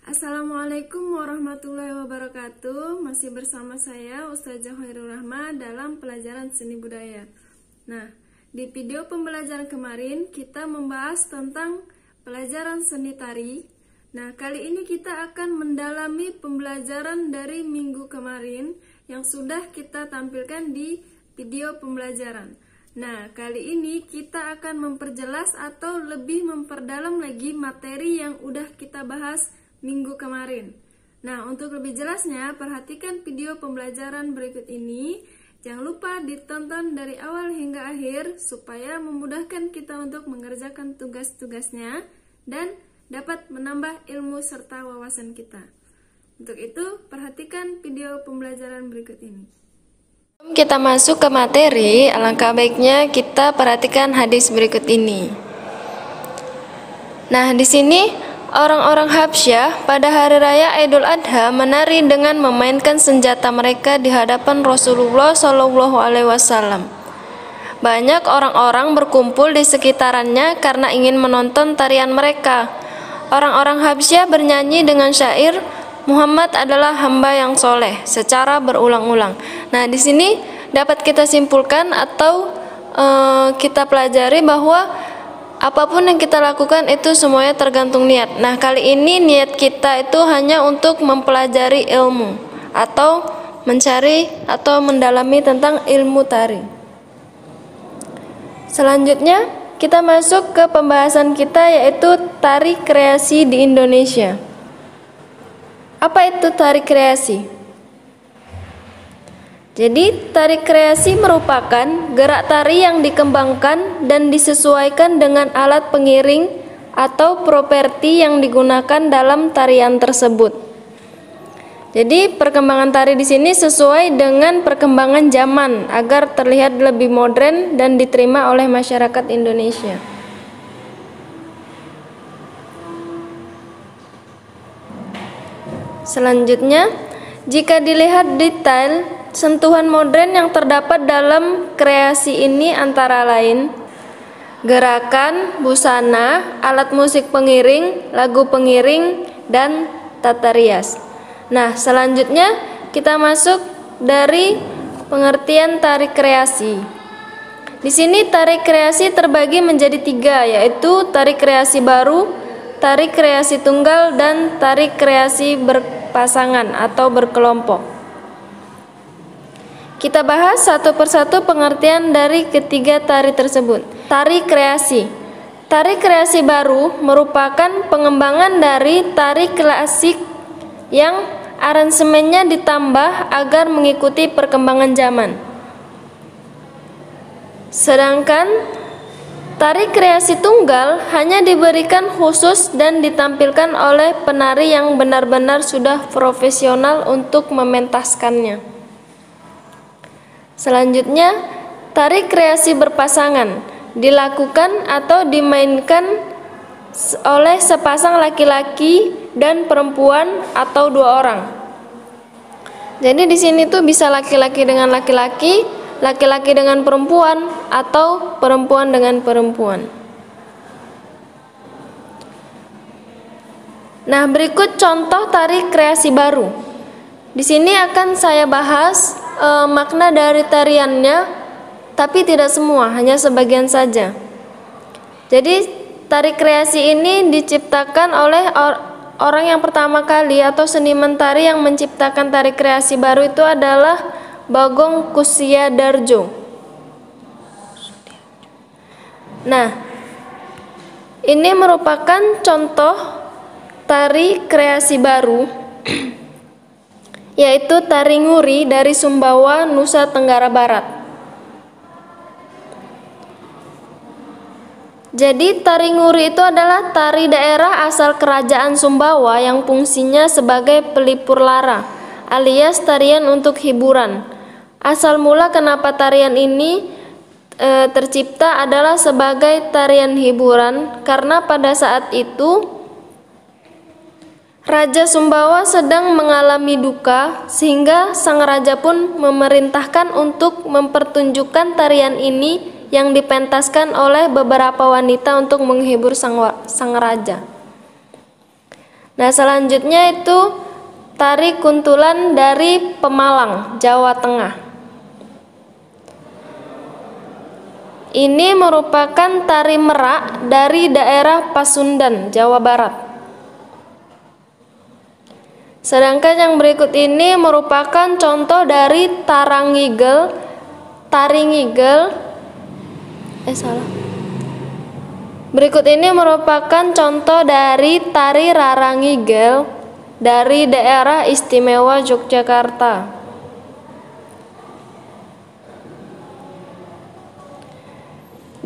Assalamualaikum warahmatullahi wabarakatuh. Masih bersama saya Ustazah Khairul Rahma dalam pelajaran seni budaya. Nah, di video pembelajaran kemarin kita membahas tentang pelajaran seni tari. Nah, kali ini kita akan mendalami pembelajaran dari minggu kemarin yang sudah kita tampilkan di video pembelajaran. Nah, kali ini kita akan memperjelas atau lebih memperdalam lagi materi yang udah kita bahas minggu kemarin. Nah, untuk lebih jelasnya, perhatikan video pembelajaran berikut ini. Jangan lupa ditonton dari awal hingga akhir supaya memudahkan kita untuk mengerjakan tugas-tugasnya dan dapat menambah ilmu serta wawasan kita. Untuk itu, perhatikan video pembelajaran berikut ini. Sebelum kita masuk ke materi, alangkah baiknya kita perhatikan hadis berikut ini. Nah, di sini orang-orang Habsyah pada hari raya Idul Adha menari dengan memainkan senjata mereka di hadapan Rasulullah SAW. Banyak orang-orang berkumpul di sekitarannya karena ingin menonton tarian mereka. Orang-orang Habsyah bernyanyi dengan syair Muhammad adalah hamba yang soleh secara berulang-ulang. Nah, di sini dapat kita simpulkan atau kita pelajari bahwa apapun yang kita lakukan itu semuanya tergantung niat. Nah, kali ini niat kita itu hanya untuk mempelajari ilmu atau mencari atau mendalami tentang ilmu tari. Selanjutnya, kita masuk ke pembahasan kita yaitu tari kreasi di Indonesia. Apa itu tari kreasi? Jadi, tari kreasi merupakan gerak tari yang dikembangkan dan disesuaikan dengan alat pengiring atau properti yang digunakan dalam tarian tersebut. Jadi, perkembangan tari di sini sesuai dengan perkembangan zaman agar terlihat lebih modern dan diterima oleh masyarakat Indonesia. Selanjutnya, jika dilihat detail, sentuhan modern yang terdapat dalam kreasi ini antara lain gerakan, busana, alat musik pengiring, lagu pengiring, dan tata rias. Nah, selanjutnya kita masuk dari pengertian tari kreasi. Di sini tari kreasi terbagi menjadi 3, yaitu tari kreasi baru, tari kreasi tunggal, dan tari kreasi berpasangan atau berkelompok. Kita bahas satu persatu pengertian dari ketiga tari tersebut. Tari kreasi. Tari kreasi baru merupakan pengembangan dari tari klasik yang aransemennya ditambah agar mengikuti perkembangan zaman. Sedangkan tari kreasi tunggal hanya diberikan khusus dan ditampilkan oleh penari yang benar-benar sudah profesional untuk mementaskannya. Selanjutnya, tari kreasi berpasangan dilakukan atau dimainkan oleh sepasang laki-laki dan perempuan atau 2 orang. Jadi di sini tuh bisa laki-laki dengan laki-laki, laki-laki dengan perempuan, atau perempuan dengan perempuan. Nah, berikut contoh tari kreasi baru. Di sini akan saya bahas makna dari tariannya, tapi tidak semua, hanya sebagian saja. Jadi, tari kreasi ini diciptakan oleh orang yang pertama kali atau seniman tari yang menciptakan tari kreasi baru itu adalah Bagong Kussudiardjo. Nah, ini merupakan contoh tari kreasi baru yaitu tari nguri dari Sumbawa, Nusa Tenggara Barat. Jadi tari nguri itu adalah tari daerah asal kerajaan Sumbawa yang fungsinya sebagai pelipur lara alias tarian untuk hiburan. Asal mula kenapa tarian ini tercipta adalah sebagai tarian hiburan karena pada saat itu Raja Sumbawa sedang mengalami duka sehingga sang raja pun memerintahkan untuk mempertunjukkan tarian ini yang dipentaskan oleh beberapa wanita untuk menghibur sang raja. Nah, selanjutnya itu tari kuntulan dari Pemalang, Jawa Tengah. Ini merupakan tari merak dari daerah Pasundan, Jawa Barat. Sedangkan yang berikut ini merupakan contoh dari tari ngigel. Berikut ini merupakan contoh dari tari rarangigel dari daerah istimewa Yogyakarta.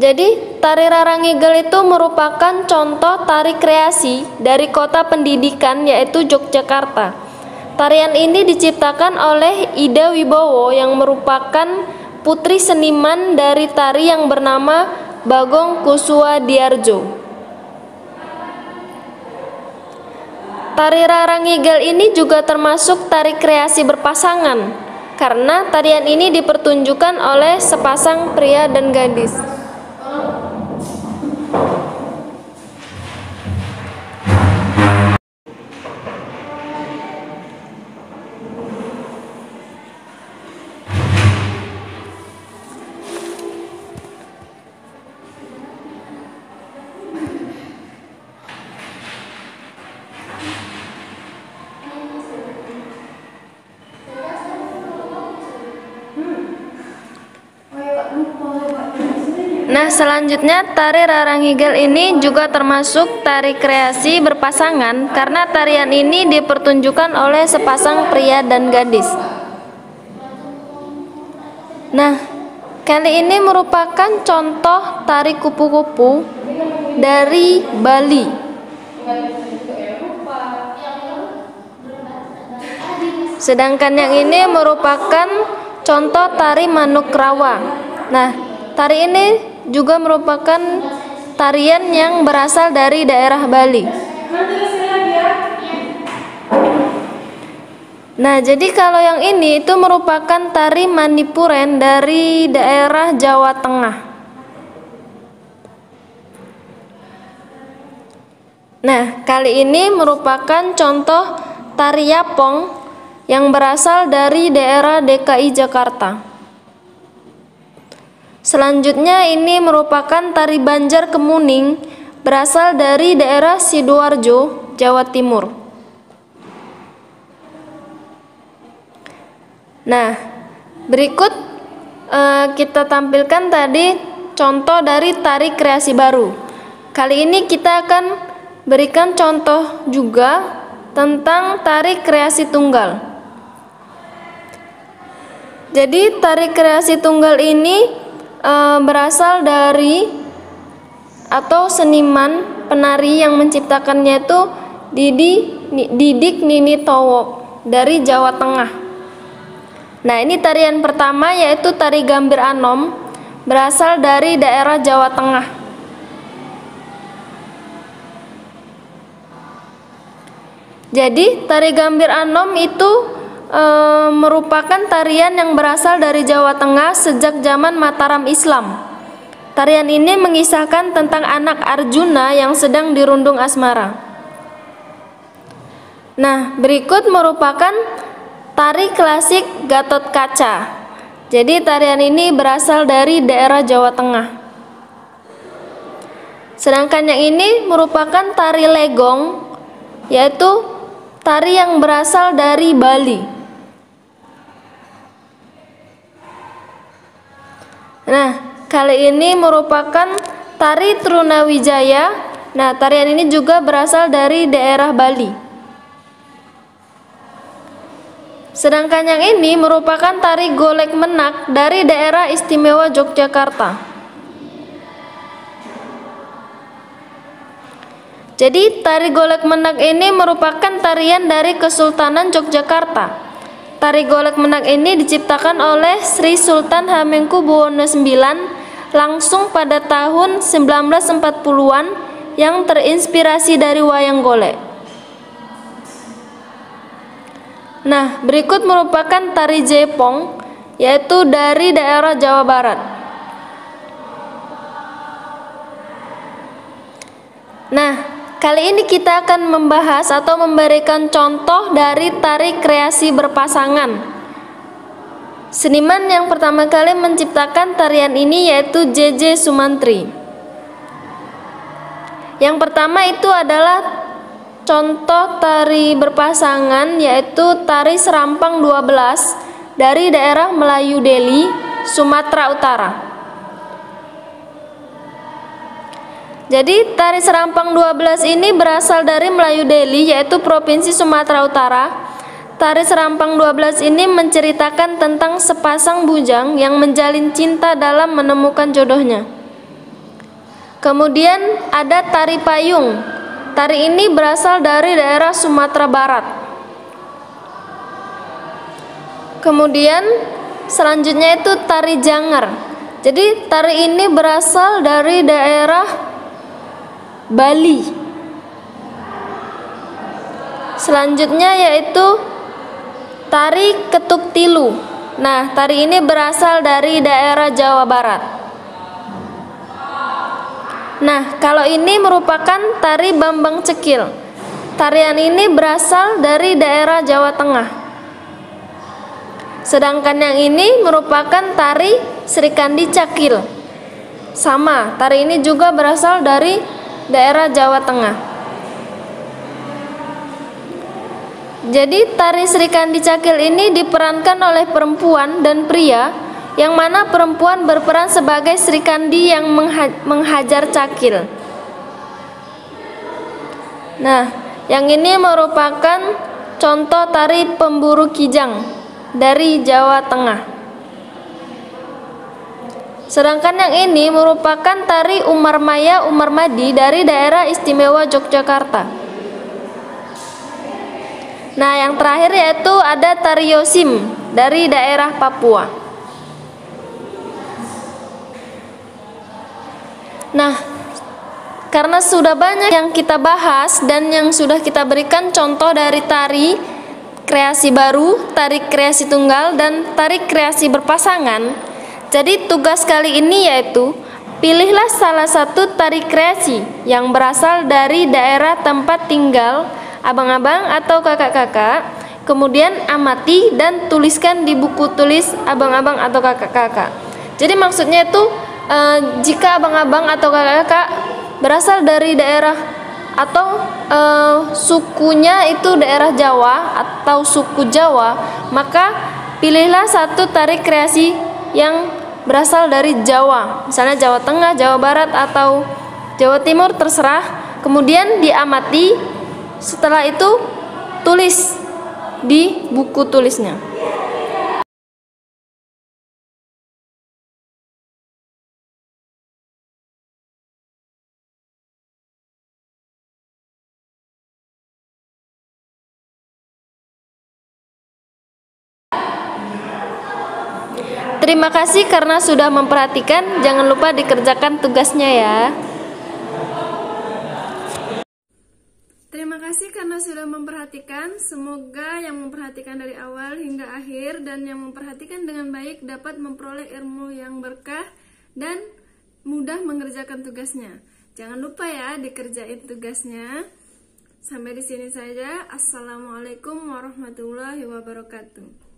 Jadi, tari rarangigel itu merupakan contoh tari kreasi dari kota pendidikan yaitu Yogyakarta. Tarian ini diciptakan oleh Ida Wibowo yang merupakan putri seniman dari tari yang bernama Bagong Kussuadiardja. Tari rarangigel ini juga termasuk tari kreasi berpasangan karena tarian ini dipertunjukkan oleh sepasang pria dan gadis. Nah, selanjutnya tari rarangigel ini juga termasuk tari kreasi berpasangan karena tarian ini dipertunjukkan oleh sepasang pria dan gadis. Nah, kali ini merupakan contoh tari kupu-kupu dari Bali. Sedangkan yang ini merupakan contoh tari manuk rawa. Nah, tari ini juga merupakan tarian yang berasal dari daerah Bali. Nah, jadi kalau yang ini itu merupakan tari Manipuren dari daerah Jawa Tengah. Nah, kali ini merupakan contoh tari Yapong yang berasal dari daerah DKI Jakarta. Selanjutnya ini merupakan tari Banjar Kemuning berasal dari daerah Sidoarjo, Jawa Timur. Nah, berikut kita tampilkan tadi contoh dari tari kreasi baru. Kali ini kita akan berikan contoh juga tentang tari kreasi tunggal. Jadi tari kreasi tunggal ini berasal dari atau seniman penari yang menciptakannya itu Didik Nini Towo dari Jawa Tengah. Nah, ini tarian pertama yaitu tari Gambir Anom berasal dari daerah Jawa Tengah. Jadi tari Gambir Anom itu merupakan tarian yang berasal dari Jawa Tengah sejak zaman Mataram Islam. Tarian ini mengisahkan tentang anak Arjuna yang sedang dirundung asmara. Nah, berikut merupakan tari klasik Gatot Kaca. Jadi tarian ini berasal dari daerah Jawa Tengah. Sedangkan yang ini merupakan tari Legong, yaitu tari yang berasal dari Bali. Nah, kali ini merupakan tari Trunawijaya. Nah, tarian ini juga berasal dari daerah Bali. Sedangkan yang ini merupakan tari Golek Menak dari daerah istimewa Yogyakarta. Jadi, tari Golek Menak ini merupakan tarian dari Kesultanan Yogyakarta. Tari Golek Menak ini diciptakan oleh Sri Sultan Hamengkubuwono IX langsung pada tahun 1940-an yang terinspirasi dari wayang golek. Nah, berikut merupakan tari Jaipong, yaitu dari daerah Jawa Barat. Nah, kali ini kita akan membahas atau memberikan contoh dari tari kreasi berpasangan. Seniman yang pertama kali menciptakan tarian ini yaitu J.J. Sumantri. Yang pertama itu adalah contoh tari berpasangan yaitu tari Serampang 12 dari daerah Melayu Deli, Sumatera Utara. Jadi tari Serampang 12 ini berasal dari Melayu Deli yaitu Provinsi Sumatera Utara. Tari Serampang 12 ini menceritakan tentang sepasang bujang yang menjalin cinta dalam menemukan jodohnya. Kemudian ada tari Payung. Tari ini berasal dari daerah Sumatera Barat. Kemudian selanjutnya itu tari Janger. Jadi tari ini berasal dari daerah Bali. Selanjutnya yaitu tari Ketuk Tilu. Nah, tari ini berasal dari daerah Jawa Barat. Nah, kalau ini merupakan tari Bambang Cekil. Tarian ini berasal dari daerah Jawa Tengah. Sedangkan yang ini merupakan tari Srikandi Cakil. Sama, tari ini juga berasal dari daerah Jawa Tengah. Jadi tari Srikandi Cakil ini diperankan oleh perempuan dan pria, yang mana perempuan berperan sebagai Srikandi yang menghajar cakil. Nah, yang ini merupakan contoh tari Pemburu Kijang dari Jawa Tengah. Sedangkan yang ini merupakan tari Umar Maya Umar Madi dari daerah istimewa Yogyakarta. Nah, yang terakhir yaitu ada tari Yosim dari daerah Papua. Nah, karena sudah banyak yang kita bahas dan yang sudah kita berikan contoh dari tari kreasi baru, tari kreasi tunggal, dan tari kreasi berpasangan, jadi tugas kali ini yaitu pilihlah salah satu tari kreasi yang berasal dari daerah tempat tinggal abang-abang atau kakak-kakak, kemudian amati dan tuliskan di buku tulis abang-abang atau kakak-kakak. Jadi maksudnya itu jika abang-abang atau kakak-kakak berasal dari daerah atau sukunya itu daerah Jawa atau suku Jawa, maka pilihlah satu tari kreasi yang berasal dari Jawa, misalnya Jawa Tengah, Jawa Barat, atau Jawa Timur, terserah. Kemudian diamati, setelah itu tulis di buku tulisnya. Terima kasih karena sudah memperhatikan. Jangan lupa dikerjakan tugasnya ya. Terima kasih karena sudah memperhatikan. Semoga yang memperhatikan dari awal hingga akhir dan yang memperhatikan dengan baik dapat memperoleh ilmu yang berkah dan mudah mengerjakan tugasnya. Jangan lupa ya dikerjain tugasnya. Sampai di sini saja. Assalamualaikum warahmatullahi wabarakatuh.